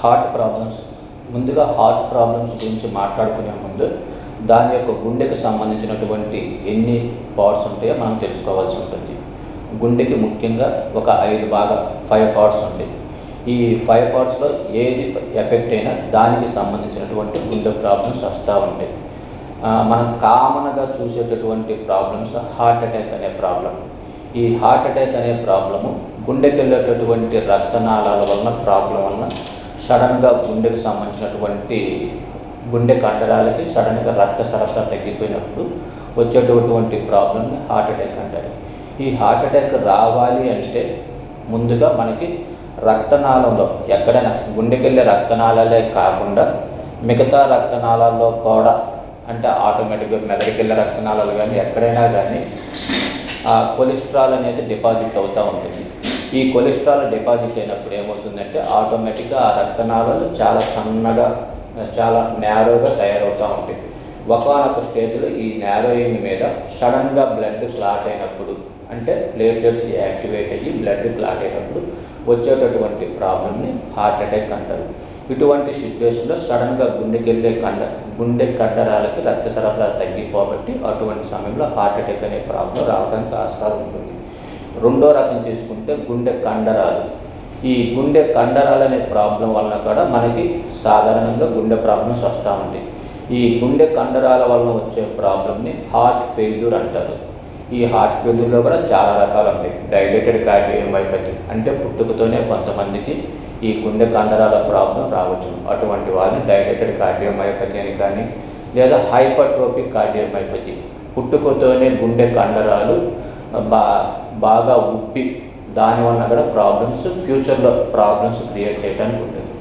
Heart problems. ముందుగా heart problems గురించి మాట్లాడుకునే ముందు దాని యొక్క గుండెకి సంబంధించినటువంటి ఎన్ని పార్ట్స్ ఉంటాయో మనం తెలుసుకోవాల్సి ఉంటుంది. గుండెకి ముఖ్యంగా ఒక 5 పార్ట్స్ ఉంటాయి. ఈ 5 పార్ట్స్లో ఏది ఎఫెక్ట్ అయినా దానికి సంబంధించినటువంటి గుండె ప్రాబ్లమ్స్ వస్తూ ఉంటాయి. మనం కామన్గా చూసేటటువంటి ప్రాబ్లమ్స్ హార్ట్ అటాక్ అనే ప్రాబ్లం. ఈ హార్ట్ అటాక్ అనే ప్రాబ్లము గుండెకి వెళ్ళేటటువంటి రక్తనాళాల వలన ప్రాబ్లం వలన సడన్గా గుండెకు సంబంధించినటువంటి గుండె కండరాలకి సడన్గా రక్త సరఫరా తగ్గిపోయినప్పుడు వచ్చేటటువంటి ప్రాబ్లమ్ని హార్ట్ అటాక్ అంటారు. ఈ హార్ట్ అటాక్ రావాలి అంటే ముందుగా మనకి రక్తనాళంలో ఎక్కడైనా గుండెకి వెళ్ళే రక్తనాళాలే కాకుండా మిగతా రక్తనాళాల్లో కూడా, అంటే ఆటోమేటిక్గా మెదడుకి వెళ్ళే రక్తనాళాలు కానీ ఎక్కడైనా కానీ ఆ కొలెస్ట్రాల్ అనేది డిపాజిట్ అవుతూ ఉంటుంది. ఈ కొలెస్ట్రాల్ డిపాజిట్ అయినప్పుడు ఏమవుతుందంటే ఆటోమేటిక్గా ఆ రక్తనాళాలు చాలా సన్నగా, చాలా నేరోగా తయారవుతూ ఉంటాయి. ఒకానొక స్టేజ్లో ఈ నేరోయింగ్ మీద సడన్గా బ్లడ్ క్లాట్ అయినప్పుడు, అంటే ప్లేట్లెట్స్ యాక్టివేట్ అయ్యి బ్లడ్ క్లాట్ అయినప్పుడు వచ్చేటటువంటి ప్రాబ్లమ్ని హార్ట్ అటాక్ అంటారు. ఇటువంటి సిచ్యువేషన్లో సడన్గా గుండె కండరాలకి రక్త సరఫరా తగ్గిపోబట్టి అటువంటి సమయంలో హార్ట్ అటాక్ అనే ప్రాబ్లం రావడానికి ఆస్కారం ఉంటుంది. రెండో రకం తీసుకుంటే గుండె కండరాలు. ఈ గుండె కండరాలు అనే ప్రాబ్లం వలన కూడా మనకి సాధారణంగా గుండె ప్రాబ్లమ్స్ వస్తూ ఉంటాయి. ఈ గుండె కండరాల వలన వచ్చే ప్రాబ్లమ్ని హార్ట్ ఫెయిల్యూర్ అంటారు. ఈ హార్ట్ ఫెయిల్యూర్లో కూడా చాలా రకాలు ఉంటాయి. డైలేటెడ్ కార్డియోమైపతి, అంటే పుట్టుకతోనే కొంతమందికి ఈ గుండె కండరాల ప్రాబ్లం రావచ్చు. అటువంటి వాళ్ళని డైలేటెడ్ కార్డియోమైపతి అని కానీ, లేదా హైపర్ట్రోఫిక్ కార్డియోమైపతి, పుట్టుకతోనే గుండె కండరాలు బాగా ఉబ్బి దానివల్ల కూడా ఫ్యూచర్లో ప్రాబ్లమ్స్ క్రియేట్ చేయడానికి ఉంటుంది.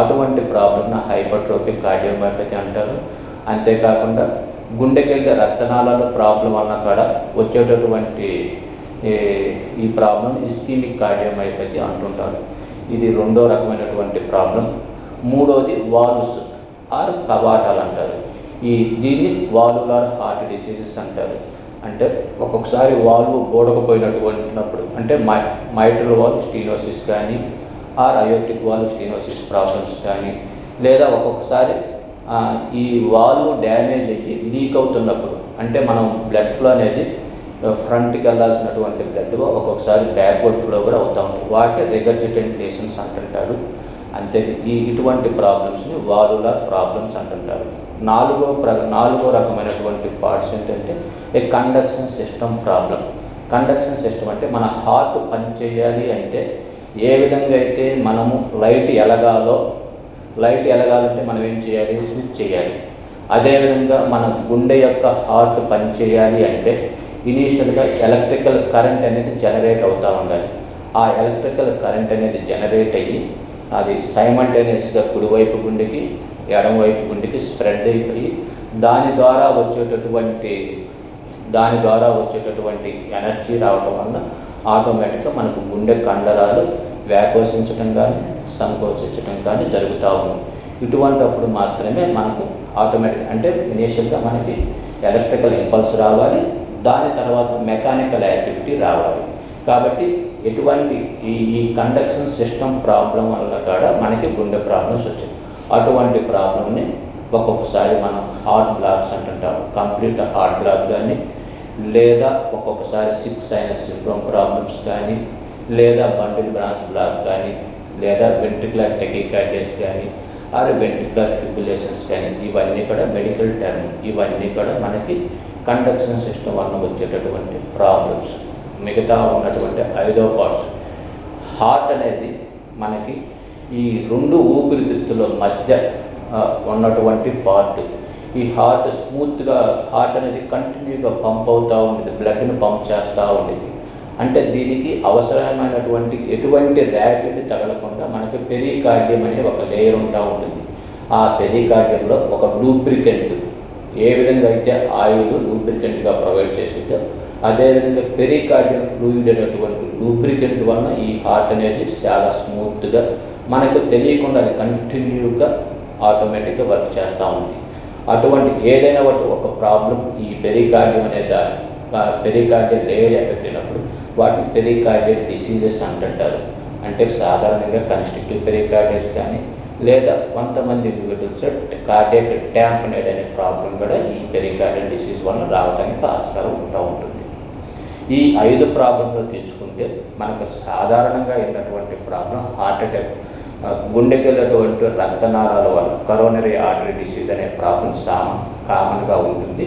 అటువంటి ప్రాబ్లమ్ని హైపర్ట్రోఫిక్ కార్డియోమైపతి అంటారు. అంతేకాకుండా గుండెకి వెళ్ళే రక్తనాళాల ప్రాబ్లం వలన కూడా వచ్చేటటువంటి ఈ ప్రాబ్లం ఇస్కీమిక్ కార్డియోమైపతి అంటుంటారు. ఇది రెండో రకమైనటువంటి ప్రాబ్లం. మూడోది వాల్వ్స్ ఆర్ కవాటాలు అంటారు. దీన్ని వాల్వులార్ హార్ట్ డిసీజెస్ అంటారు. అంటే ఒక్కొక్కసారి వాల్వ్ బోడకపోయినటువంటినప్పుడు, అంటే మైట్రల్ వాల్వ్ స్టీనోసిస్ కానీ or aortic valve stenosis problems కానీ, లేదా ఒక్కొక్కసారి ఈ వాల్వ్ డ్యామేజ్ అయ్యి లీక్ అవుతున్నప్పుడు, అంటే మనం బ్లడ్ ఫ్లో అనేది ఫ్రంట్కి వెళ్ళాల్సినటువంటి బ్లడ్ ఒక్కొక్కసారి బ్యాక్వర్డ్ ఫ్లో కూడా అవుతూ ఉంటుంది. వాటి రిగర్జిటెంట్ లేషన్స్ అంటుంటారు. అంతే ఇటువంటి ప్రాబ్లమ్స్ని వాల్వులార్ ప్రాబ్లమ్స్ అంటుంటారు. నాలుగో రకమైనటువంటి పార్ట్స్ ఏంటంటే conduction system problem. Conduction system అంటే మన హార్ట్ పనిచేయాలి అంటే ఏ విధంగా అయితే మనము లైట్ ఎలగాలంటే మనం ఏం చేయాలి? స్విచ్ చేయాలి. అదేవిధంగా మన గుండె యొక్క హార్ట్ పనిచేయాలి అంటే ఇనీషియల్గా ఎలక్ట్రికల్ కరెంట్ అనేది జనరేట్ అవుతూ ఉండాలి. ఆ ఎలక్ట్రికల్ కరెంట్ అనేది జనరేట్ అయ్యి అది సైమల్టేనియస్గా కుడివైపు గుండెకి ఎడమవైపు గుండెకి స్ప్రెడ్ అయిపోయి దాని ద్వారా వచ్చేటటువంటి ఎనర్జీ రావడం వల్ల ఆటోమేటిక్గా మనకు గుండె కండరాలు వ్యాకోచించడం కానీ సంకోచించడం కానీ జరుగుతూ ఉంది. ఇటువంటప్పుడు మాత్రమే మనకు ఆటోమేటిక్, అంటే ఇనీషియల్గా మనకి ఎలక్ట్రికల్ ఇంపల్స్ రావాలి, దాని తర్వాత మెకానికల్ యాక్టివిటీ రావాలి. కాబట్టి ఎటువంటి ఈ కండక్షన్ సిస్టమ్ ప్రాబ్లం వల్ల కూడా మనకి గుండె ప్రాబ్లమ్స్ వచ్చాయి. అటువంటి ప్రాబ్లమ్ని ఒక్కొక్కసారి మనం హార్ట్ బ్లాక్స్ అంటుంటాం. కంప్లీట్ హార్ట్ బ్లాక్ కానీ, లేదా ఒక్కొక్కసారి 6 సైనస్ సిండ్రోమ్ ప్రాబ్లమ్స్ కానీ, లేదా బండిల్ బ్రాంచ్ బ్లాక్ కానీ, లేదా వెంట్రికులర్ టెకికార్డియాస్ కానీ ఆర్ వెంట్రికులర్ ఫిబ్రిలేషన్స్ కానీ, ఇవన్నీ కూడా మెడికల్ టర్మ్. ఇవన్నీ కూడా మనకి కండక్షన్ సిస్టమ్ వల్ల వచ్చేటటువంటి ప్రాబ్లమ్స్. మిగతా ఉన్నటువంటి 5వ పార్ట్స్ హార్ట్ అనేది మనకి ఈ 2 ఊపిరితిత్తుల మధ్య ఉన్నటువంటి పార్ట్. ఈ హార్ట్ స్మూత్గా, హార్ట్ అనేది కంటిన్యూగా పంప్ అవుతూ ఉండేది, బ్లడ్ని పంప్ చేస్తూ ఉండేది. అంటే దీనికి అవసరమైనటువంటి ఎటువంటి ర్యాపిడ్ తగలకుండా మనకి పెరికార్డియం అనే ఒక లేయర్ ఉంటా ఉంటుంది. ఆ పెరికార్డియంలో ఒక లూబ్రికెంట్, ఏ విధంగా అయితే ఆయిల్ లూబ్రికెంట్గా ప్రొవైడ్ చేసిందో అదేవిధంగా పెరికార్డియం ఫ్లూయిడ్ అనేటువంటి లూబ్రికెంట్ వలన ఈ హార్ట్ అనేది చాలా స్మూత్గా మనకు తెలియకుండా అది కంటిన్యూగా ఆటోమేటిక్గా వర్క్ చేస్తూ ఉంది. అటువంటి ఏదైనా ఒక ప్రాబ్లం ఈ పెరికార్డియం అనే పెరికార్డియల్ లేయర్ ఎఫెక్ట్ అయినప్పుడు వాటిని పెరికార్డియల్ డిసీజెస్ అంటుంటారు. అంటే సాధారణంగా కన్స్ట్రిక్టివ్ పెరికార్డియస్ కానీ లేదా కొంతమంది ఇండివిజువల్స్ కార్డియాక్ ట్యాంపనైడ్ అనే ప్రాబ్లం కూడా ఈ పెరికార్డియల్ డిసీజ్ వల్ల రావడానికి ఆస్కారం ఉంటుంది. ఈ 5 ప్రాబ్లంలో తీసుకుంటే మనకు సాధారణంగా ఉన్నటువంటి ప్రాబ్లం హార్ట్ అటాక్, గుండెకి వెళ్ళేటువంటి రక్తనాళాల వల్ల కరోనరీ ఆర్టరీ డిసీజ్ అనే ప్రాబ్లం కామన్గా ఉంటుంది.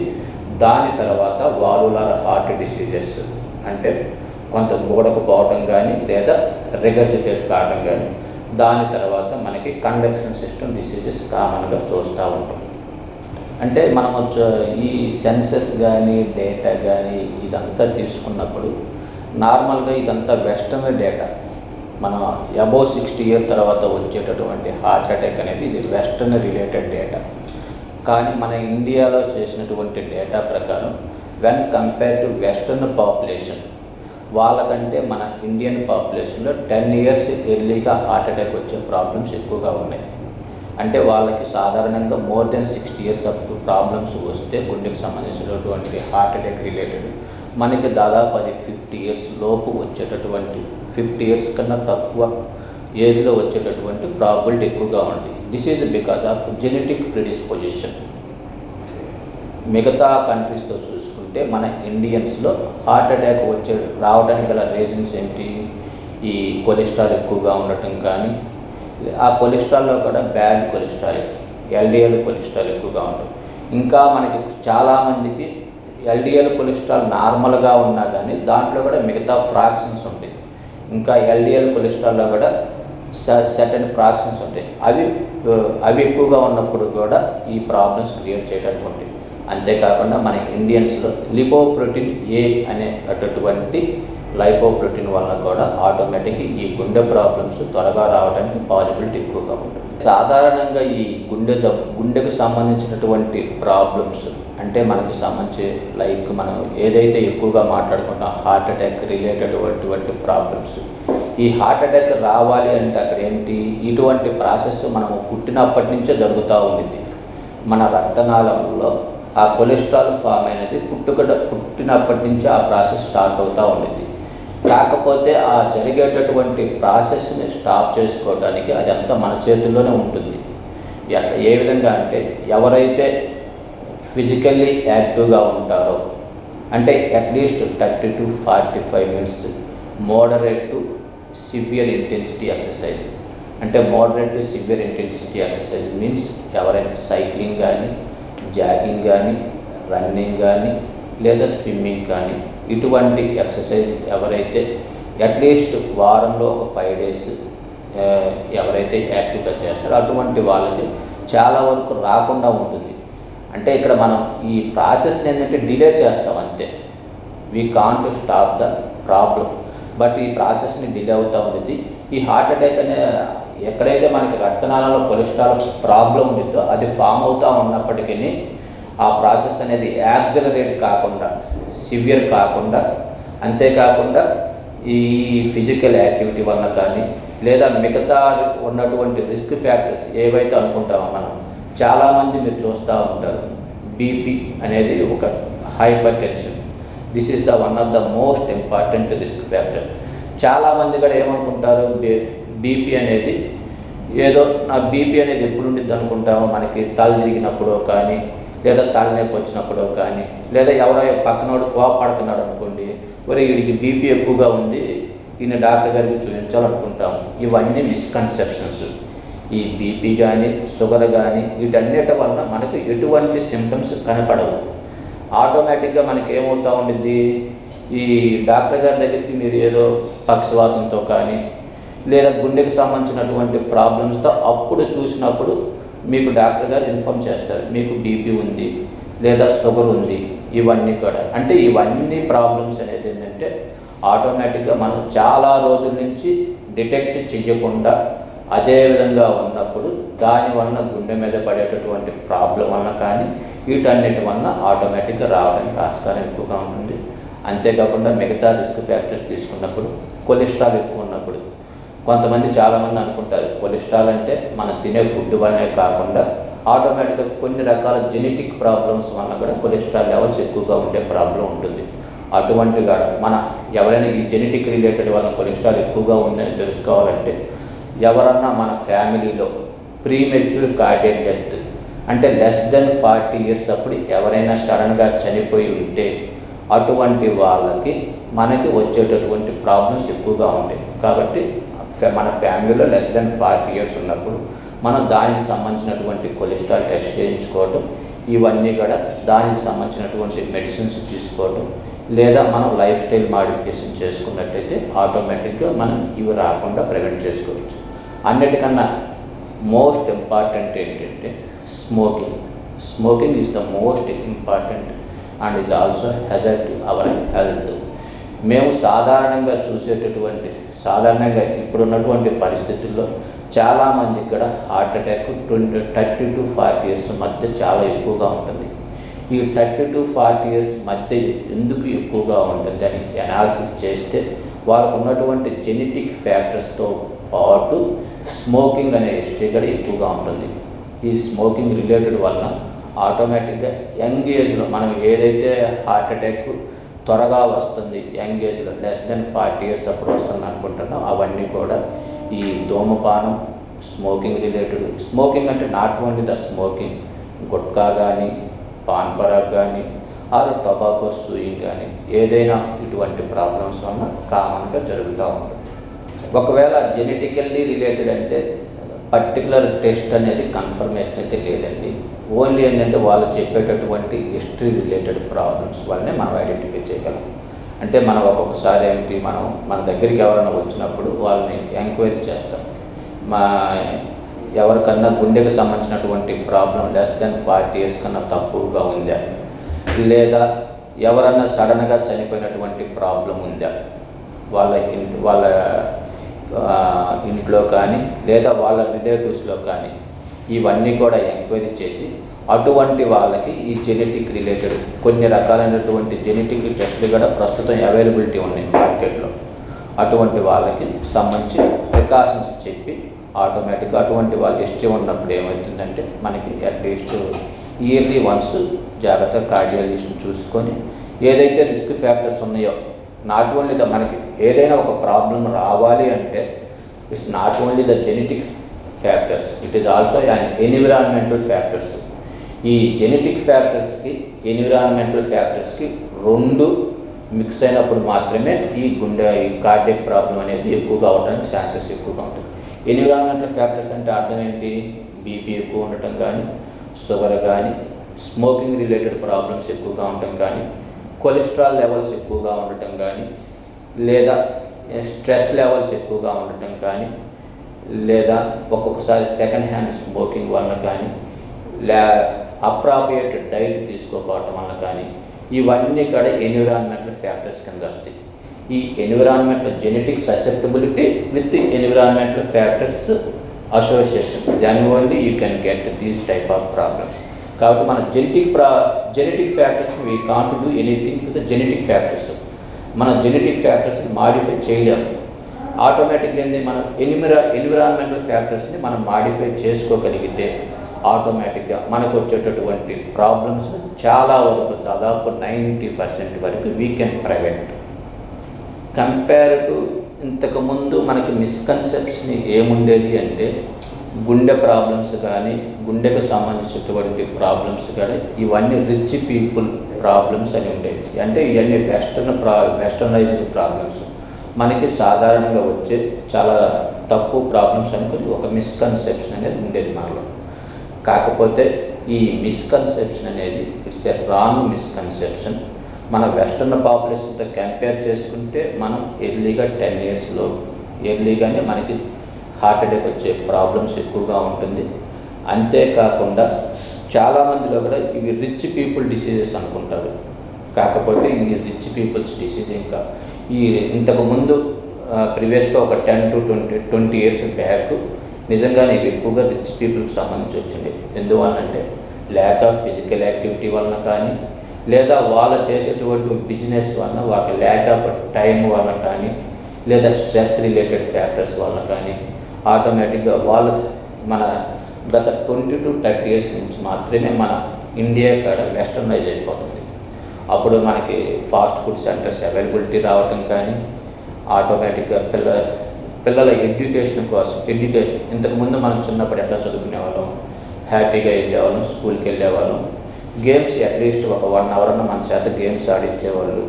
దాని తర్వాత వాల్వులర్ హార్ట్ డిసీజెస్ అంటే కొంత గోడకు పోవడం కానీ లేదా రిగర్జిటేట్ కావడం కానీ, దాని తర్వాత మనకి కండక్షన్ సిస్టమ్ డిసీజెస్ కామన్గా చూస్తూ ఉంటాం. అంటే మనం ఈ సెన్సెస్ కానీ డేటా కానీ ఇదంతా తీసుకున్నప్పుడు నార్మల్గా ఇదంతా వెస్టర్న్ డేటా. మనం అబోవ్ 60 ఇయర్ తర్వాత వచ్చేటటువంటి హార్ట్ అటాక్ అనేది ఇది వెస్టర్న్ రిలేటెడ్ డేటా. కానీ మన ఇండియాలో చేసినటువంటి డేటా ప్రకారం when compare to western population, వాళ్ళకంటే మన ఇండియన్ పాపులేషన్లో 10 ఇయర్స్ ఎర్లీగా హార్ట్ అటాక్ వచ్చే ప్రాబ్లమ్స్ ఎక్కువగా ఉన్నాయి. అంటే వాళ్ళకి సాధారణంగా more than 60 years of problems వస్తే గుండెకి సంబంధించినటువంటి హార్ట్ అటాక్ రిలేటెడ్, మనకి దాదాపు అది 50 ఇయర్స్ లోపు వచ్చేటటువంటి, 50 ఇయర్స్ కన్నా తక్కువ ఏజ్లో వచ్చేటటువంటి ప్రాబిలిటీ ఎక్కువగా ఉంది. This is because of genetic predisposition. మిగతా కంట్రీస్తో చూసుకుంటే మన ఇండియన్స్లో హార్ట్ అటాక్ రావడానికి గల రీజన్స్ ఏంటి? ఈ కొలెస్ట్రాల్ ఎక్కువగా ఉండటం కానీ, ఆ కొలెస్ట్రాల్లో కూడా బ్యాడ్ కొలెస్ట్రాల్, ఎల్డిఎల్ కొలెస్ట్రాల్ ఎక్కువగా ఉంటుంది. ఇంకా మనకి చాలామందికి ఎల్డిఎల్ కొలెస్ట్రాల్ నార్మల్గా ఉన్నా కానీ దాంట్లో కూడా మిగతా ఫ్రాక్షన్స్ ఉంటాయి. ఇంకా ఎల్డిఎల్ కొలెస్ట్రాల్లో కూడా సర్టెన్ ఫ్రాక్షన్స్ ఉంటాయి. అవి ఎక్కువగా ఉన్నప్పుడు కూడా ఈ ప్రాబ్లమ్స్ క్రియేట్ చేయడానికి ఉంటాయి. అంతేకాకుండా మన ఇండియన్స్లో లిపోప్రోటీన్ ఏ అనేటటువంటి లైపోప్రోటీన్ వల్ల కూడా ఆటోమేటిక్గా ఈ గుండె ప్రాబ్లమ్స్ త్వరగా రావడానికి పాసిబిలిటీ ఎక్కువగా ఉంటుంది. సాధారణంగా ఈ గుండెకు సంబంధించినటువంటి ప్రాబ్లమ్స్ అంటే మనకి సంబంధించి లైక్ మనం ఏదైతే ఎక్కువగా మాట్లాడుకుంటాం హార్ట్ అటాక్ రిలేటెడ్ అటువంటి ప్రాబ్లమ్స్, ఈ హార్ట్ అటాక్ రావాలి అంటే అక్కడ ఏంటి, ఇటువంటి ప్రాసెస్ మనము పుట్టినప్పటి నుంచే జరుగుతూ ఉంది. మన రక్తనాళంలో ఆ కొలెస్ట్రాల్ ఫామ్ అనేది పుట్టినప్పటి నుంచే ఆ ప్రాసెస్ స్టార్ట్ అవుతూ ఉండేది. కాకపోతే ఆ జరిగేటటువంటి ప్రాసెస్ని స్టాప్ చేసుకోవడానికి అదంతా మన చేతుల్లోనే ఉంటుంది. ఏ విధంగా అంటే ఎవరైతే ఫిజికల్లీ యాక్టివ్గా ఉంటారో, అంటే at least 30 to 45 minutes moderate to severe intensity exercise. అంటే moderate to severe intensity exercise means ఎవరైనా సైక్లింగ్ కానీ, జాగింగ్ కానీ, రన్నింగ్ కానీ లేదా స్విమ్మింగ్ కానీ ఇటువంటి ఎక్సర్సైజ్ ఎవరైతే అట్లీస్ట్ వారంలో ఒక 5 days ఎవరైతే యాక్టివ్గా చేస్తారో అటువంటి వాళ్ళకి చాలా వరకు రాకుండా ఉంటుంది. అంటే ఇక్కడ మనం ఈ ప్రాసెస్ని ఏంటంటే డిలే చేస్తాం అంతే. We can't stop the problem, but ఈ ప్రాసెస్ని డిలే అవుతూ ఉంటుంది. ఈ హార్ట్ అటాక్ అనే ఎక్కడైతే మనకి రక్తనాళాల్లో కొలెస్ట్రాల్ ప్రాబ్లం ఉంటుందో అది ఫామ్ అవుతూ ఉన్నప్పటికీ ఆ ప్రాసెస్ అనేది యాక్సిలరేట్ కాకుండా, సివియర్ కాకుండా, అంతేకాకుండా ఈ ఫిజికల్ యాక్టివిటీ వల్ల కానీ లేదా మిగతా ఉన్నటువంటి రిస్క్ ఫ్యాక్టర్స్ ఏవైతే అనుకుంటామో మనం, చాలామంది మీరు చూస్తూ ఉంటారు బీపీ అనేది ఒక hyper tension. This is the one of the most important risk factor. చాలామంది కూడా ఏమనుకుంటారు, బీపీ అనేది ఏదో నా బీపీ అనేది ఎప్పుడు ఉండిద్ది అనుకుంటామో, మనకి తల తిరిగినప్పుడు కానీ లేదా తలనొప్పి వచ్చినప్పుడు కానీ లేదా ఎవరో పక్కనోడు కోపడుతున్నాడు అనుకోండి, మరి వీడికి బీపీ ఎక్కువగా ఉంది, ఈయన డాక్టర్ గారికి చూపించాలనుకుంటాము. ఇవన్నీ మిస్కన్సెప్షన్స్. ఈ బీపీ కానీ షుగర్ కానీ వీటన్నిటి వల్ల మనకు ఎటువంటి సిమ్టమ్స్ కనపడవు. ఆటోమేటిక్గా మనకి ఏమవుతూ ఉండిద్ది, ఈ డాక్టర్ గారి దగ్గరికి మీరు ఏదో పక్షవాతంతో కానీ లేదా గుండెకి సంబంధించినటువంటి ప్రాబ్లమ్స్తో అప్పుడు చూసినప్పుడు మీకు డాక్టర్ గారు ఇన్ఫామ్ చేస్తారు మీకు బీపీ ఉంది లేదా షుగర్ ఉంది. ఇవన్నీ కూడా అంటే ఇవన్నీ ప్రాబ్లమ్స్ అనేది ఏంటంటే ఆటోమేటిక్గా మనం చాలా రోజుల నుంచి డిటెక్ట్ చేయకుండా అదే విధంగా ఉన్నప్పుడు దానివల్ల గుండె మీద పడేటటువంటి ప్రాబ్లం వల్ల కానీ వీటన్నిటి వల్ల ఆటోమేటిక్గా రావడానికి ఆస్కారం ఎక్కువగా ఉంటుంది. అంతేకాకుండా మిగతా రిస్క్ ఫ్యాక్టర్స్ తీసుకున్నప్పుడు కొలెస్ట్రాల్ ఎక్కువ ఉన్నప్పుడు కొంతమంది చాలామంది అనుకుంటారు కొలెస్ట్రాల్ అంటే మనం తినే ఫుడ్ వల్లనే కాకుండా ఆటోమేటిక్గా కొన్ని రకాల జెనెటిక్ ప్రాబ్లమ్స్ వల్ల కూడా కొలెస్ట్రాల్ లెవెల్స్ ఎక్కువగా ఉండే ప్రాబ్లం ఉంటుంది. అటువంటి కూడా మన ఎవరైనా ఈ జెనెటిక్ రిలేటెడ్ వల్ల కొలెస్ట్రాల్ ఎక్కువగా ఉందని తెలుసుకోవాలంటే ఎవరన్నా మన ఫ్యామిలీలో ప్రీమెచ్యూర్ కార్డియక్ డెత్ అంటే లెస్ దెన్ 40 ఇయర్స్ అప్పుడు ఎవరైనా సడన్గా చనిపోయి ఉంటే అటువంటి వాళ్ళకి మనకి వచ్చేటటువంటి ప్రాబ్లమ్స్ ఎక్కువగా ఉంటాయి. కాబట్టి మన ఫ్యామిలీలో లెస్ దెన్ 40 ఇయర్స్ ఉన్నప్పుడు మనం దానికి సంబంధించినటువంటి కొలెస్ట్రాల్ టెస్ట్ చేయించుకోవటం, ఇవన్నీ కూడా దానికి సంబంధించినటువంటి మెడిసిన్స్ తీసుకోవటం, లేదా మనం లైఫ్ స్టైల్ మాడిఫికేషన్ చేసుకున్నట్టయితే ఆటోమేటిక్గా మనం ఇవి రాకుండా ప్రివెంట్ చేసుకోవచ్చు. అన్నిటికన్నా మోస్ట్ ఇంపార్టెంట్ ఏంటంటే smoking is the most important and is also hazard to our health. మేము సాధారణంగా ఇప్పుడున్నటువంటి పరిస్థితుల్లో చాలామంది ఇక్కడ హార్ట్ అటాక్ 30 to 40 ఇయర్స్ మధ్య చాలా ఎక్కువగా ఉంటుంది. ఈ 30 to 40 ఇయర్స్ మధ్య ఎందుకు ఎక్కువగా ఉంటుంది అని అనాలిసిస్ చేస్తే వాళ్ళకు ఉన్నటువంటి జెనెటిక్ ఫ్యాక్టర్స్తో పాటు స్మోకింగ్ అనే హిస్టరీ కూడా ఎక్కువగా ఉంటుంది. ఈ స్మోకింగ్ రిలేటెడ్ వలన ఆటోమేటిక్గా యంగ్ ఏజ్లో మనం ఏదైతే హార్ట్ అటాక్ త్వరగా వస్తుంది, యంగ్ ఏజ్లో లెస్ దెన్ 40 ఇయర్స్ అప్పుడు వస్తుంది అనుకుంటున్నాం, అవన్నీ కూడా ఈ ధూమపానం, స్మోకింగ్ అంటే not only the smoking, gutka కానీ, పాన్ పరాగ్ కానీ, ఆర్ టొబాకో సూయింగ్ కానీ, ఏదైనా ఇటువంటి ప్రాబ్లమ్స్ వల్ల కామన్గా జరుగుతూ ఉంటుంది. ఒకవేళ జెనెటికల్లీ రిలేటెడ్ అంటే పర్టికులర్ టెస్ట్ అనేది కన్ఫర్మేషన్ అయితే లేదండి. ఓన్లీ ఏంటంటే వాళ్ళు చెప్పేటటువంటి హిస్టరీ రిలేటెడ్ ప్రాబ్లమ్స్ వల్లనే మనం ఐడెంటిఫై చేయగలం. అంటే మనం ఒక్కొక్కసారి మన దగ్గరికి ఎవరైనా వచ్చినప్పుడు వాళ్ళని ఎంక్వైరీ చేస్తాం. ఎవరికన్నా గుండెకు సంబంధించినటువంటి ప్రాబ్లం లెస్ దెన్ 40 ఇయర్స్ కన్నా తక్కువగా ఉందా, లేదా ఎవరన్నా సడన్గా చనిపోయినటువంటి ప్రాబ్లం ఉందా వాళ్ళ ఇంట్లో కానీ, లేదా వాళ్ళ రిలేటివ్స్లో కానీ, ఇవన్నీ కూడా ఎంక్వైరీ చేసి అటువంటి వాళ్ళకి ఈ జెనెటిక్ రిలేటెడ్ కొన్ని రకాలైనటువంటి జెనెటిక్ టెస్టులు కూడా ప్రస్తుతం అవైలబిలిటీ ఉన్నాయి మార్కెట్లో. అటువంటి వాళ్ళకి సంబంధించి ప్రికాషన్స్ చెప్పి ఆటోమేటిక్గా అటువంటి వాళ్ళ హిస్టరీ ఉన్నప్పుడు ఏమవుతుందంటే మనకి అట్లీస్ట్ ఇయర్లీ వన్స్ జాగ్రత్తగా కార్డియాలజిస్ట్ని చూసుకొని ఏదైతే రిస్క్ ఫ్యాక్టర్స్ ఉన్నాయో, నాట్ ఓన్లీ మనకి ఏదైనా ఒక ప్రాబ్లం రావాలి అంటే it's not only the genetic factors, it is also environmental factors. ఈ జెనెటిక్ ఫ్యాక్టర్స్కి ఎన్విరాన్మెంటల్ ఫ్యాక్టర్స్కి రెండు మిక్స్ అయినప్పుడు మాత్రమే ఈ కార్డియక్ ప్రాబ్లం అనేది ఎక్కువగా అవడానికి ఛాన్సెస్ ఎక్కువగా ఉంటుంది. ఎన్విరాన్మెంటల్ ఫ్యాక్టర్స్ అంటే అర్థం ఏంటి? బీపీ ఎక్కువ ఉండటం కానీ, షుగర్ కానీ, స్మోకింగ్ రిలేటెడ్ ప్రాబ్లమ్స్ ఎక్కువగా ఉండటం కానీ, కొలెస్ట్రాల్ లెవెల్స్ ఎక్కువగా ఉండటం కానీ, లేదా స్ట్రెస్ లెవెల్స్ ఎక్కువగా ఉండటం కానీ, లేదా ఒక్కొక్కసారి సెకండ్ హ్యాండ్ స్మోకింగ్ వలన కానీ, అప్రాప్రియేట్ డైట్ తీసుకోకపోవటం వల్ల కానీ, ఇవన్నీ కూడా ఎన్విరాన్మెంటల్ ఫ్యాక్టర్స్ కింద వస్తాయి. ఈ environmental genetic susceptibility with environmental factors association, దాని only you can get these type of problems. కాబట్టి మన genetic factors we can't do anything to the genetic factors. మన జెనెటిక్ ఫ్యాక్టర్స్ని మాడిఫై చేయలేము. ఆటోమేటిక్గా మనం ఎన్విరాన్మెంటల్ ఫ్యాక్టర్స్ని మనం మాడిఫై చేసుకోగలిగితే ఆటోమేటిక్గా మనకు వచ్చేటటువంటి ప్రాబ్లమ్స్ చాలా వరకు దాదాపు 90% వరకు we can prevent. Compare to ఇంతకుముందు మనకి మిస్కన్సెప్షన్ ఏముండేది అంటే గుండె ప్రాబ్లమ్స్ కానీ, గుండెకు సంబంధించినటువంటి ప్రాబ్లమ్స్ కానీ ఇవన్నీ రిచ్ పీపుల్ ప్రాబ్లమ్స్ అని ఉండేది. అంటే ఇవన్నీ వెస్టర్నైజ్డ్ ప్రాబ్లమ్స్, మనకి సాధారణంగా వచ్చే చాలా తక్కువ ప్రాబ్లమ్స్ అనుకుని ఒక మిస్కన్సెప్షన్ అనేది ఉండేది మనలో. కాకపోతే ఈ మిస్కన్సెప్షన్ అనేది ఇట్స్ ఎ రాంగ్ మిస్కన్సెప్షన్. మన వెస్టర్న్ పాపులేషన్తో కంపేర్ చేసుకుంటే మనం ఎర్లీగా 10 ఇయర్స్లో ఎర్లీగానే మనకి హార్ట్ అటాక్ వచ్చే ప్రాబ్లమ్స్ ఎక్కువగా ఉంటుంది. అంతేకాకుండా చాలామందిలో కూడా ఇవి రిచ్ పీపుల్ డిసీజెస్ అనుకుంటారు. కాకపోతే ఈ రిచ్ పీపుల్స్ డిసీజ్ ఇంకా ఇంతకుముందు ప్రీవియస్గా ఒక 10 to 20 ఇయర్స్ బ్యాక్ నిజంగానే ఇవి ఎక్కువగా రిచ్ పీపుల్కి సంబంధించి వచ్చింది. ఎందువల్లంటే ల్యాక్ ఆఫ్ ఫిజికల్ యాక్టివిటీ వలన కానీ, లేదా వాళ్ళు చేసేటువంటి బిజినెస్ వలన, వాటి ల్యాక్ ఆఫ్ టైం వలన కానీ, లేదా స్ట్రెస్ రిలేటెడ్ ఫ్యాక్టర్స్ వలన కానీ ఆటోమేటిక్గా వాళ్ళు మన గత 20 to 30 ఇయర్స్ నుంచి మాత్రమే మన ఇండియా కాడ వెస్టర్నైజ్ అయిపోతుంది. అప్పుడు మనకి ఫాస్ట్ ఫుడ్ సెంటర్స్ అవైలబిలిటీ రావటం కానీ, ఆటోమేటిక్గా పిల్లల ఎడ్యుకేషన్ ఇంతకుముందు మనం చిన్నప్పుడు ఎట్లా చదువుకునే హ్యాపీగా వెళ్ళేవాళ్ళం, స్కూల్కి వెళ్ళేవాళ్ళం. గేమ్స్ అట్లీస్ట్ ఒక 1 అవర్ అన్న మన చేత గేమ్స్ ఆడించేవాళ్ళు,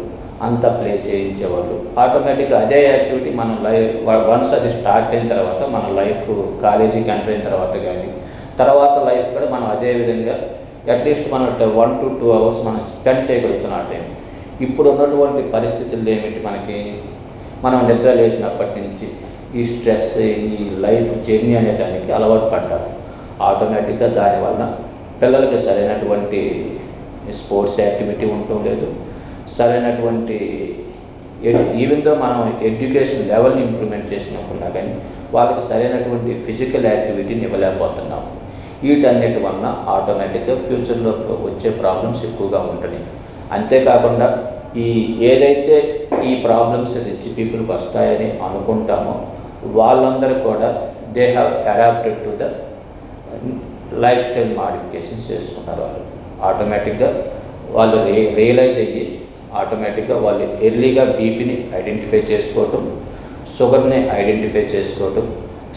అంతా ప్లే చేయించేవాళ్ళు. ఆటోమేటిక్గా అదే యాక్టివిటీ మనం వన్స్ అది స్టార్ట్ అయిన తర్వాత మన లైఫ్ కాలేజీకి ఎంటర్ అయిన తర్వాత కానీ తర్వాత లైఫ్ కూడా మనం అదే విధంగా అట్లీస్ట్ మనం 1 to 2 అవర్స్ మనం స్పెండ్ చేయగలుగుతున్నాం ఆ టైం. ఇప్పుడు ఉన్నటువంటి పరిస్థితులు ఏమిటి, మనం నిద్ర లేచినప్పటి నుంచి ఈ స్ట్రెస్, ఈ లైఫ్ జర్నీ అనే దానికి అలవాటు పడ్డారు. ఆటోమేటిక్గా దానివల్ల పిల్లలకి సరైనటువంటి స్పోర్ట్స్ యాక్టివిటీ ఉండటం లేదు, సరైనటువంటి ఈవెన్తో మనం ఎడ్యుకేషన్ లెవెల్ని ఇంప్రూవ్మెంట్ చేసినప్పుడున్నా కానీ వాళ్ళకి సరైనటువంటి ఫిజికల్ యాక్టివిటీని ఇవ్వలేకపోతున్నాం. వీటన్నిటి వలన ఆటోమేటిక్గా ఫ్యూచర్లో వచ్చే ప్రాబ్లమ్స్ ఎక్కువగా ఉంటాయి. అంతేకాకుండా ఏదైతే ఈ ప్రాబ్లమ్స్ రిచ్ పీపుల్కి వస్తాయని అనుకుంటామో వాళ్ళందరూ కూడా they have adapted to the lifestyle modifications చేసుకున్నారు. ఆటోమేటిక్గా వాళ్ళు రియలైజ్ అయ్యి ఆటోమేటిక్గా వాళ్ళు ఎర్లీగా బీపీని ఐడెంటిఫై చేసుకోవటం, షుగర్ని ఐడెంటిఫై చేసుకోవటం,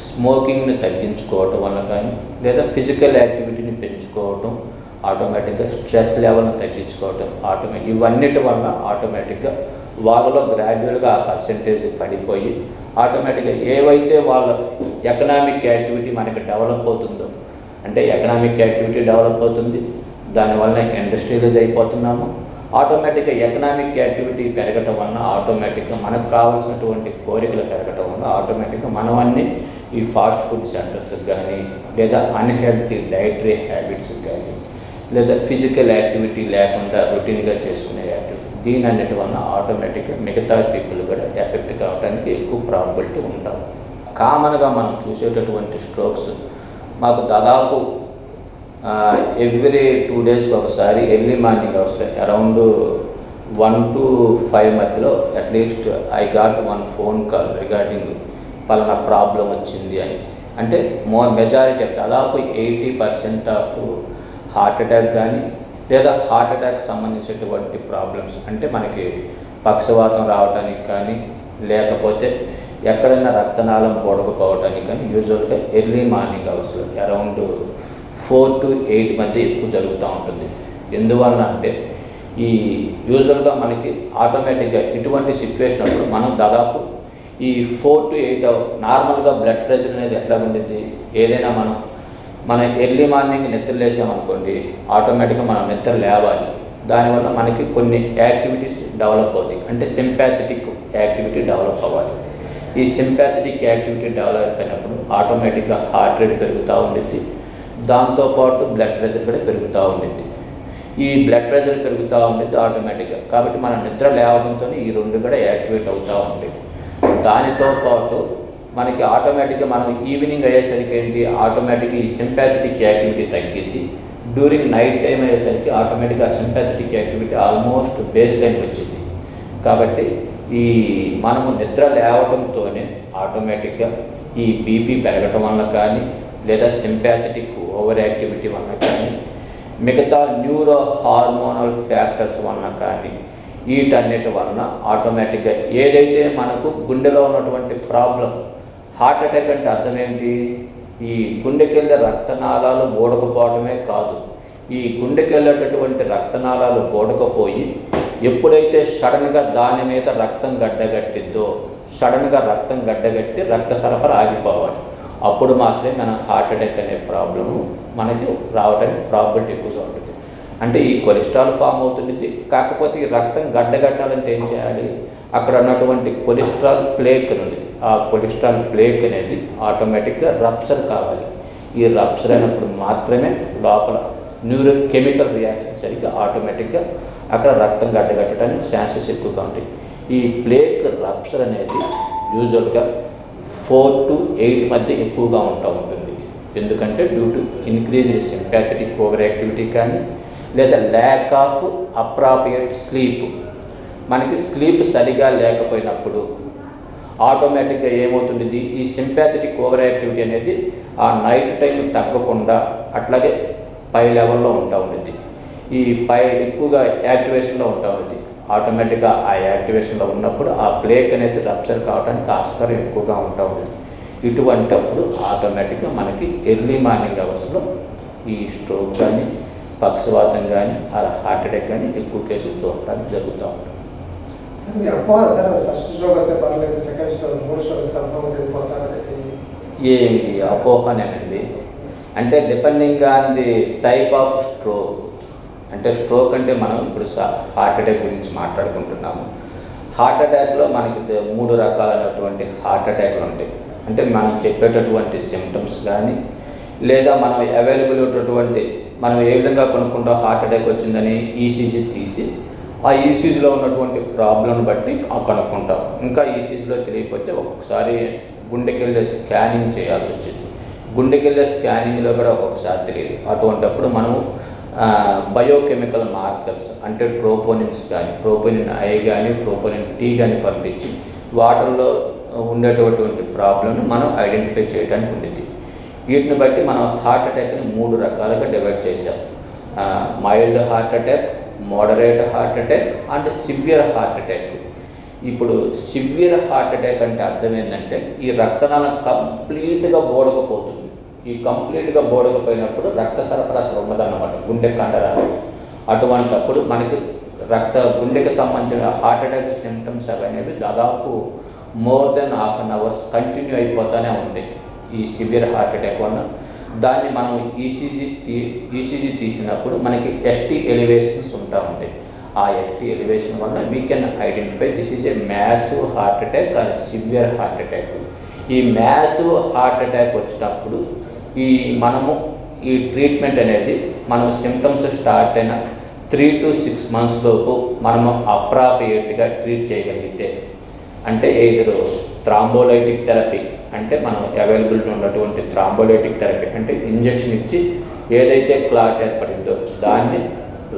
స్మోకింగ్ని తగ్గించుకోవటం వల్ల కానీ లేదా ఫిజికల్ యాక్టివిటీని పెంచుకోవటం, ఆటోమేటిక్గా స్ట్రెస్ లెవెల్ని తగ్గించుకోవటం, ఇవన్నిటి వల్ల ఆటోమేటిక్గా వాళ్ళలో గ్రాడ్యువల్గా ఆ పర్సెంటేజ్ పడిపోయి ఆటోమేటిక్గా ఏవైతే వాళ్ళ ఎకనామిక్ యాక్టివిటీ మనకి డెవలప్ అవుతుందో, అంటే ఎకనామిక్ యాక్టివిటీ డెవలప్ అవుతుంది, దానివల్ల ఇండస్ట్రియలైజ్ అయిపోతున్నాము. ఆటోమేటిక్గా ఎకనామిక్ యాక్టివిటీ పెరగటం వలన ఆటోమేటిక్గా మనకు కావాల్సినటువంటి కోరికలు పెరగటం వల్ల ఆటోమేటిక్గా మనం అన్నీ ఈ ఫాస్ట్ ఫుడ్ సెంటర్స్కి కానీ లేదా అన్హెల్తీ డైటరీ హ్యాబిట్స్కి కానీ లేదా ఫిజికల్ యాక్టివిటీ లేకుండా రొటీన్గా చేసుకునే యాక్టివిటీ దీని అన్నిటి వలన ఆటోమేటిక్గా మిగతా పీపుల్ కూడా ఎఫెక్ట్ కావడానికి ఎక్కువ ప్రాబిలిటీ ఉంటాం. కామన్గా మనం చూసేటటువంటి స్ట్రోక్స్ మాకు దాదాపు ఎవ్రీ 2 days ఒకసారి ఎర్లీ మార్నింగ్ వస్తాయి. అరౌండ్ 1 to 5 మధ్యలో at least I got 1 phone call regarding పలానా ప్రాబ్లం వచ్చింది అని. అంటే మెజారిటీ దాదాపు 80% ఆఫ్ హార్ట్ అటాక్ కానీ లేదా హార్ట్ అటాక్ సంబంధించినటువంటి ప్రాబ్లమ్స్, అంటే మనకి పక్షవాతం రావడానికి కానీ లేకపోతే ఎక్కడైనా రక్తనాళం పొడకపోవడానికి కానీ యూజువల్గా ఎర్లీ మార్నింగ్ అవర్స్లో అరౌండ్ 4 to 8 మధ్య ఎక్కువ జరుగుతూ ఉంటుంది. ఎందువల్ల అంటే ఈ యూజువల్గా మనకి ఆటోమేటిక్గా ఇటువంటి సిచ్యువేషన్ అప్పుడు మనం దాదాపు ఈ 4 to 8 అవర్స్ నార్మల్గా బ్లడ్ ప్రెషర్ అనేది ఎట్లా ఉండేది, ఏదైనా మన ఎర్లీ మార్నింగ్ నిద్ర లేసామనుకోండి ఆటోమేటిక్గా మనం నిద్ర లేవాలి. దానివల్ల మనకి కొన్ని యాక్టివిటీస్ డెవలప్ అవుతాయి, అంటే సింపాథెటిక్ యాక్టివిటీ డెవలప్ అవ్వాలి. ఈ సింపాథెటిక్ యాక్టివిటీ డెవలప్ అయినప్పుడు ఆటోమేటిక్గా హార్ట్ రేట్ పెరుగుతూ ఉండేది, దాంతోపాటు బ్లడ్ ప్రెషర్ కూడా పెరుగుతూ ఉండేది. ఈ బ్లడ్ ప్రెషర్ పెరుగుతూ ఉండేది ఆటోమేటిక్గా. కాబట్టి మన నిద్ర లేవడంతో ఈ రెండు కూడా యాక్టివేట్ అవుతూ ఉండేది. దానితో పాటు మనకి ఆటోమేటిక్గా మనం ఈవినింగ్ అయ్యేసరికి ఏంటి, ఆటోమేటిక్గా ఈ సింపాథెటిక్ యాక్టివిటీ తగ్గింది. డ్యూరింగ్ నైట్ టైం అయ్యేసరికి ఆటోమేటిక్గా సింపాథెటిక్ యాక్టివిటీ ఆల్మోస్ట్ బేస్ లైన్కి వచ్చింది. కాబట్టి మనము నిద్ర లేవడంతోనే ఆటోమేటిక్గా ఈ బీపీ పెరగటం వల్ల కానీ లేదా సింపాథెటిక్ ఓవర్ యాక్టివిటీ వల్ల కానీ మిగతా న్యూరో హార్మోనల్ ఫ్యాక్టర్స్ వలన కానీ వీటన్నిటి వలన ఆటోమేటిక్గా ఏదైతే మనకు గుండెలో ఉన్నటువంటి ప్రాబ్లం, హార్ట్ అటాక్ అంటే అర్థం ఏంటి, ఈ గుండెకెళ్ళే రక్తనాళాలు ఊడకపోవడమే కాదు, ఈ గుండెకెళ్ళేటటువంటి రక్తనాళాలు ఊడకపోయి ఎప్పుడైతే సడన్గా దాని మీద రక్తం గడ్డగట్టిద్దో, సడన్గా రక్తం గడ్డగట్టి రక్త సరఫరా ఆగిపోవాలి. అప్పుడు మాత్రమే మన హార్ట్ అటాక్ అనే ప్రాబ్లము మనకి రావడానికి ప్రాబిలిటీ ఎక్కువగా ఉంటుంది. అంటే ఈ కొలెస్ట్రాల్ ఫామ్ అవుతుంది. కాకపోతే ఈ రక్తం గడ్డగట్టాలంటే ఏం చేయాలి, అక్కడ ఉన్నటువంటి కొలెస్ట్రాల్ ప్లేక్ ఉంది, ఆ కొలెస్ట్రాల్ ప్లేక్ అనేది ఆటోమేటిక్గా రప్చర్ కావాలి. ఈ రప్చర్ అయినప్పుడు మాత్రమే లోపల న్యూరో కెమికల్ రియాక్షన్ జరిగి ఆటోమేటిక్గా అక్కడ రక్తం గడ్డగట్టడానికి ఛాన్సెస్ ఎక్కువగా ఉంటాయి. ఈ ప్లేక్ రప్చర్ అనేది యూజువల్గా 4 to 8 మధ్య ఎక్కువగా ఉంటుంది. ఎందుకంటే due to increased sympathetic over activity కానీ లేదా ల్యాక్ ఆఫ్ అప్రాప్రియేట్ స్లీప్. మనకి స్లీప్ సరిగా లేకపోయినప్పుడు ఆటోమేటిక్గా ఏమవుతుంది, ఈ సింపాథెటిక్ ఓవర్ యాక్టివిటీ అనేది ఆ నైట్ టైం తగ్గకుండా అట్లాగే పై లెవెల్లో ఉంటుంది. ఈ పై ఎక్కువగా యాక్టివేషన్లో ఉంటుంది. ఆటోమేటిక్గా ఆ యాక్టివేషన్లో ఉన్నప్పుడు ఆ ప్లేక్ అనేది రప్చర్ కావడానికి ఆస్కారం ఎక్కువగా ఉంటుంది. ఇటువంటప్పుడు ఆటోమేటిక్గా మనకి ఎర్లీ మార్నింగ్ అవర్స్లో ఈ స్ట్రోక్ కానీ, పక్షవాతం కానీ, హార్ట్ అటాక్ కానీ ఎక్కువ కేసులు చూడటానికి జరుగుతూ ఉంటుంది. ఏమిటి అపోహనేనండి అంటే depending on the type of stroke. అంటే స్ట్రోక్ అంటే మనం ఇప్పుడు హార్ట్ అటాక్ గురించి మాట్లాడుకుంటున్నాము. హార్ట్ అటాక్లో మనకి 3 రకాలైనటువంటి హార్ట్ అటాక్లు ఉంటాయి. అంటే మనం చెప్పేటటువంటి సిమ్టమ్స్ కానీ, లేదా మనం అవైలబుల్ ఉన్నటువంటి మనం ఏ విధంగా కొనుక్కుంటాం హార్ట్ అటాక్ వచ్చిందని ఈసీజీ తీసి ఆ ఈసీజీలో ఉన్నటువంటి ప్రాబ్లం బట్టి కనుక్కుంటాం. ఇంకా ఈసీజీలో తెలియకపోతే ఒక్కొక్కసారి గుండెకెళ్ళే స్కానింగ్ చేయాల్సి వచ్చింది. గుండెకెళ్ళే స్కానింగ్లో కూడా ఒక్కొక్కసారి తెలియదు. అటువంటప్పుడు మనము బయోకెమికల్ మార్కర్స్ అంటే ట్రోపోనిన్స్ కానీ, ట్రోపోనిన్ ఐ కానీ, ట్రోపోనిన్ టీ కానీ పంపించి వాటర్లో ఉండేటటువంటి ప్రాబ్లమ్ని మనం ఐడెంటిఫై చేయడానికి ఉండేది. వీటిని బట్టి మనం హార్ట్ అటాక్ని 3 రకాలుగా డివైడ్ చేశాం. Mild heart attack, moderate heart attack and severe heart attack. ఇప్పుడు సివియర్ హార్ట్ అటాక్ అంటే అర్థం ఏంటంటే ఈ రక్తనాళం కంప్లీట్గా బోడకపోతుంది. ఈ కంప్లీట్గా బోడకపోయినప్పుడు రక్త సరఫరా అసలు ఉండదన్నమాట గుండె కండరాలు. అటువంటప్పుడు మనకి గుండెకి సంబంధించిన హార్ట్ అటాక్ సిమ్టమ్స్ అనేవి దాదాపు more than half an hours continue అయిపోతూనే ఉంది ఈ సివియర్ హార్ట్ అటాక్ వల్ల. దాన్ని మనం ఈసీజీ తీసినప్పుడు మనకి ఎస్టీ ఎలివేషన్స్ ఉంటా ఉంటాయి. ఆ ఎస్టీ ఎలివేషన్ వల్ల we can identify this is a massive heart attack or severe heart attack. ఈ మ్యాసివ్ హార్ట్ అటాక్ వచ్చినప్పుడు మనము ఈ ట్రీట్మెంట్ అనేది మనం సిమ్టమ్స్ స్టార్ట్ అయిన 3 to 6 months లోపు మనము అప్రాప్రియేట్గా ట్రీట్ చేయగలిగితే, అంటే ఏదో థ్రాంబోలైటిక్ థెరపీ అంటే మనం అవైలబుల్గా ఉన్నటువంటి థ్రాంబోలైటిక్ థెరపీ అంటే ఇంజెక్షన్ ఇచ్చి ఏదైతే క్లాట్ ఏర్పడిందో దాన్ని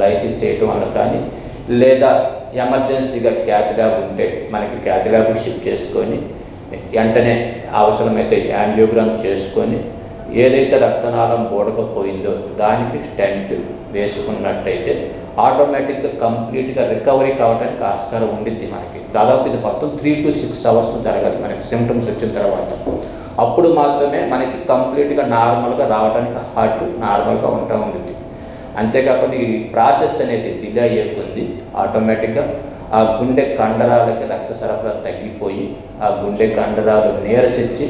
లైసిస్ చేయటం వల్ల కానీ, లేదా ఎమర్జెన్సీగా క్యాథ్లాబ్ ఉంటే మనకి క్యాథ్లాబ్ షిఫ్ట్ చేసుకొని వెంటనే అవసరమైతే యాంజియోగ్రామ్ చేసుకొని ఏదైతే రక్తనాళం బోడకపోయిందో దానికి స్టెంట్ వేసుకున్నట్టయితే ఆటోమేటిక్గా కంప్లీట్గా రికవరీ కావడానికి ఆస్కారం ఉండిద్ది. మనకి దాదాపు ఇది మొత్తం 3 to 6 hours జరగాలి మనకి సిమ్టమ్స్ వచ్చిన తర్వాత. అప్పుడు మాత్రమే మనకి కంప్లీట్గా నార్మల్గా రావడానికి హార్ట్ నార్మల్గా ఉంటా ఉంది. అంతేకాకుండా ఈ ప్రాసెస్ అనేది డిలే అయ్యేకుంది ఆటోమేటిక్గా ఆ గుండె కండరాలకి రక్త సరఫరా తగ్గిపోయి ఆ గుండె కండరాలు నీరసించి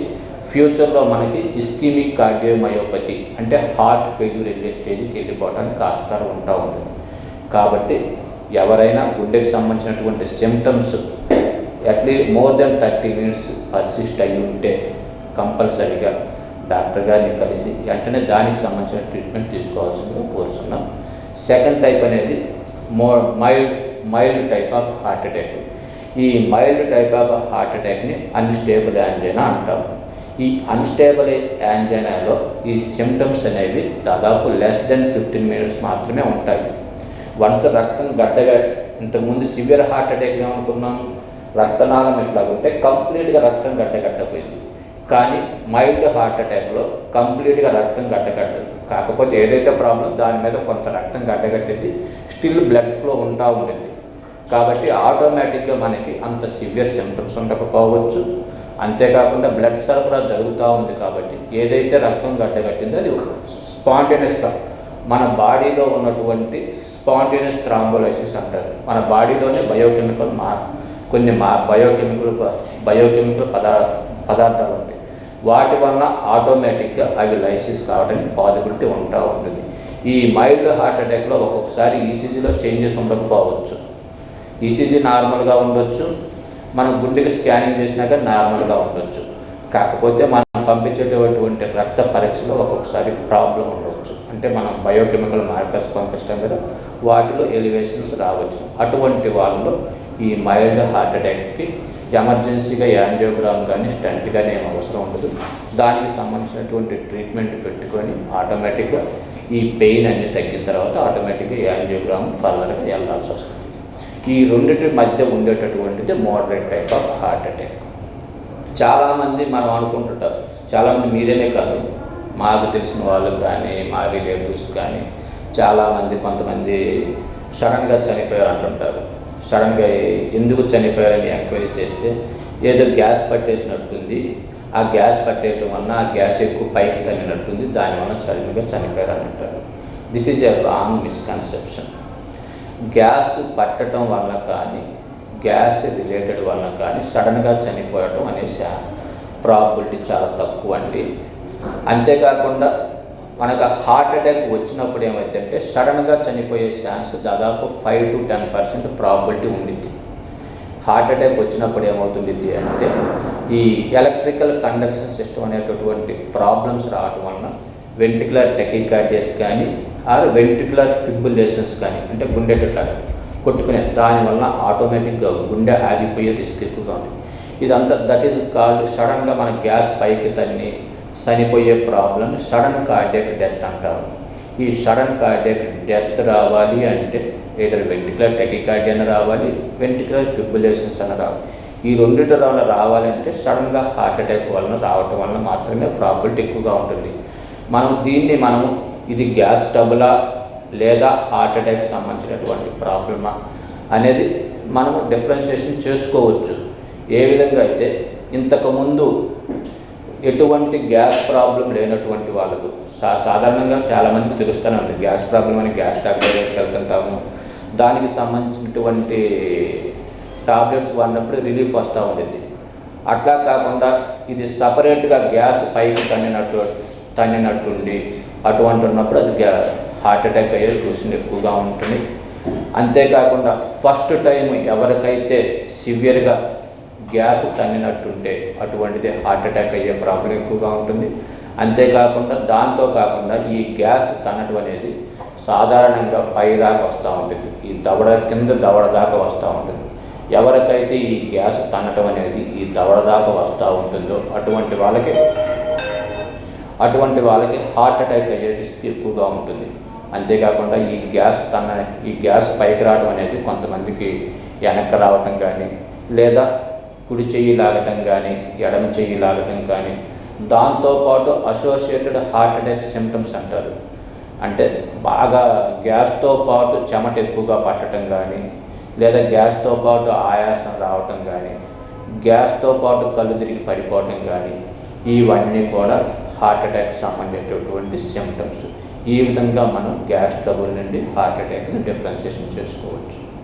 ఫ్యూచర్లో మనకి ఇస్కీమిక్ కార్డియోమయోపతి అంటే హార్ట్ ఫెయిల్యూర్ వెళ్ళే స్టేజ్కి వెళ్ళిపోవడానికి ఆస్కారం ఉంటా ఉంటుంది. కాబట్టి ఎవరైనా గుండెకి సంబంధించినటువంటి symptoms at least more than 30 minutes persist అయ్యి ఉంటే కంపల్సరీగా డాక్టర్ గారిని కలిసి వెంటనే దానికి సంబంధించిన ట్రీట్మెంట్ తీసుకోవాల్సిందిగా కోరుతున్నాం. సెకండ్ టైప్ అనేది mild type of heart attack. ఈ మైల్డ్ టైప్ ఆఫ్ హార్ట్ అటాక్ని అన్స్టేబుల్ యాంజైనా అంటాం. ఈ అన్స్టేబుల్ యాంజైనాలో ఈ సిమ్టమ్స్ అనేవి దాదాపు లెస్ దెన్ 15 minutes మాత్రమే ఉంటాయి. వన్స్ రక్తం గడ్డగా ఇంతకుముందు సివియర్ హార్ట్ అటాక్ ఏమనుకున్నాం, రక్తనాళం ఇట్లా ఉంటే కంప్లీట్గా రక్తం గడ్డగట్టపోయింది. కానీ మైల్డ్ హార్ట్ అటాక్లో కంప్లీట్గా రక్తం గడ్డగట్టదు. కాకపోతే ఏదైతే ప్రాబ్లం దాని మీద కొంత రక్తం గడ్డగట్టింది, స్టిల్ బ్లడ్ ఫ్లో ఉంటా ఉంటుంది. కాబట్టి ఆటోమేటిక్గా మనకి అంత సివియర్ సిమ్టమ్స్ ఉండకపోవచ్చు. అంతేకాకుండా బ్లడ్ సరఫరా జరుగుతూ ఉంది కాబట్టి ఏదైతే రక్తం గడ్డగట్టిందో అది స్పాంటేనియస్గా మన బాడీలో ఉన్నటువంటి స్పాంటేనియస్ థ్రాంబోలైసిస్ అంటారు. మన బాడీలోనే కొన్ని బయోకెమికల్ పదార్థాలు ఉంటాయి. వాటి వల్ల ఆటోమేటిక్గా అవి లైసిస్ కావడానికి పాసిబిలిటీ ఉంటా ఉంటుంది. ఈ మైల్డ్ హార్ట్ అటాక్లో ఒక్కొక్కసారి ఈసీజీలో చేంజెస్ ఉండకపోవచ్చు. ఈసీజీ నార్మల్గా ఉండొచ్చు, మనం గుండెకి స్కానింగ్ చేసినాక నార్మల్గా ఉండొచ్చు. కాకపోతే మనం పంపించేటటువంటి రక్త పరీక్షలో ఒక్కొక్కసారి ప్రాబ్లం ఉండవచ్చు. అంటే మనం బయోకెమికల్ మార్కర్స్ పంపిస్తాం కదా, వాటిలో ఎలివేషన్స్ రావచ్చు. అటువంటి వాళ్ళలో ఈ మైల్డ్ హార్ట్ అటాక్కి ఎమర్జెన్సీగా యాంజియోగ్రామ్ కానీ స్టెంట్ కానీ ఏం అవసరం ఉండదు. దానికి సంబంధించినటువంటి ట్రీట్మెంట్ పెట్టుకొని ఆటోమేటిక్గా ఈ పెయిన్ అన్నీ తగ్గిన తర్వాత ఆటోమేటిక్గా యాంజియోగ్రామ్ ఫర్దర్గా వెళ్ళాల్సి వస్తుంది. ఈ రెండింటి మధ్య ఉండేటటువంటిది moderate type of heart attack. చాలామంది మనం అనుకుంటుంటారు, చాలామంది మీరేనే కాదు మాకు తెలిసిన వాళ్ళు కానీ మా రిలేటివ్స్ కానీ చాలామంది కొంతమంది సడన్గా చనిపోయారు అంటుంటారు. సడన్గా ఎందుకు చనిపోయారని ఎంక్వైరీ చేస్తే ఏదో గ్యాస్ పట్టేసినట్టుంది, ఆ గ్యాస్ పట్టేయటం వలన ఆ గ్యాస్ ఎక్కువ పైకి తగినట్టుంది, దానివల్ల సడన్గా చనిపోయారని అంటారు. This is a wrong misconception. Gas పట్టడం వల్ల కానీ గ్యాస్ రిలేటెడ్ వలన కానీ సడన్గా చనిపోవటం అనే ప్రాబిలిటీ చాలా తక్కువ అండి. అంతేకాకుండా మనకు హార్ట్ అటాక్ వచ్చినప్పుడు ఏమైందంటే సడన్గా చనిపోయే ఛాన్స్ దాదాపు 5 to 10% ప్రాబిలిటీ ఉండిద్ది. హార్ట్ అటాక్ వచ్చినప్పుడు ఏమవుతుంది అంటే ఈ ఎలక్ట్రికల్ కండక్షన్ సిస్టమ్ అనేటటువంటి ప్రాబ్లమ్స్ రావటం వలన వెంట్రికులర్ టెకికార్డియాస్ కానీ ఆర్ వెంట్రికులర్ ఫిబ్రిలేషన్స్ కానీ అంటే గుండె కొట్టుకునే దానివల్ల ఆటోమేటిక్గా గుండె ఆగిపోయే రిస్క్ ఎక్కువగా ఉంది. ఇదంతా దట్ ఈజ్ కాల్డ్ సడన్గా మన గ్యాస్ పైకి తన్ని చనిపోయే ప్రాబ్లం సడన్ కార్డియాక్ డెత్ అంటారు. ఈ సడన్ కార్డియాక్ డెత్ రావాలి అంటే ఏదో వెంట్రికులర్ టెకికార్డియా రావాలి, వెంట్రికులర్ ఫిబ్రిలేషన్స్ అని రావాలి. ఈ రెండింటి వల్ల రావాలంటే సడన్గా హార్ట్ అటాక్ వలన రావటం వలన మాత్రమే ప్రాబిలిటీ ఎక్కువగా ఉంటుంది. మనము ఇది గ్యాస్ ట్రబులా లేదా హార్ట్ అటాక్ సంబంధించినటువంటి ప్రాబ్లమా అనేది మనము డిఫరెన్షియేషన్ చేసుకోవచ్చు. ఏ విధంగా అయితే ఇంతకుముందు ఎటువంటి గ్యాస్ ప్రాబ్లం లేనటువంటి వాళ్ళకు సాధారణంగా చాలామందికి తెలుస్తూనే ఉంటుంది గ్యాస్ ప్రాబ్లం అని గ్యాస్ డాక్టర్ దగ్గరికి వెళ్తుంటాము, దానికి సంబంధించినటువంటి టాబ్లెట్స్ వాడినప్పుడు రిలీఫ్ వస్తూ ఉండేది. అట్లా కాకుండా ఇది సపరేట్గా గ్యాస్ పైకి తన్నినట్టుండి అటువంటి ఉన్నప్పుడు అది హార్ట్ అటాక్ అయ్యే సూచన ఎక్కువగా ఉంటుంది. అంతేకాకుండా ఫస్ట్ టైం ఎవరికైతే సివియర్గా గ్యాస్ తన్నినట్టుంటే అటువంటిది హార్ట్ అటాక్ అయ్యే ప్రాబ్లం ఎక్కువగా ఉంటుంది. అంతేకాకుండా దాంతో కాకుండా ఈ గ్యాస్ తన్నటం అనేది సాధారణంగా పైదాకా వస్తూ ఉంటుంది, ఈ కింద దవడ దాకా వస్తూ ఉంటుంది. ఎవరికైతే ఈ గ్యాస్ తన్నటం అనేది ఈ దవడ దాకా వస్తూ ఉంటుందో అటువంటి వాళ్ళకి హార్ట్ అటాక్ అయ్యే రిస్క్ ఎక్కువగా ఉంటుంది. అంతేకాకుండా ఈ గ్యాస్ పైకి రావడం అనేది కొంతమందికి వెనక్కి రావటం కానీ లేదా కుడి చెయ్యి లాగటం కానీ ఎడమ చెయ్యి లాగటం కానీ దాంతోపాటు అసోసియేటెడ్ హార్ట్ అటాక్ సిమ్టమ్స్ అంటారు. అంటే బాగా గ్యాస్తో పాటు చెమట ఎక్కువగా పట్టడం కానీ లేదా గ్యాస్తో పాటు ఆయాసం రావటం కానీ గ్యాస్తో పాటు కళ్ళు తిరిగి పడిపోవటం కానీ ఇవన్నీ కూడా హార్ట్ అటాక్ సంబంధించినటువంటి సిమ్టమ్స్. ఈ విధంగా మనం గ్యాస్ ట్రబుల్ నుండి హార్ట్ అటాక్ని డిఫరెన్షియేషన్ చేసుకోవచ్చు.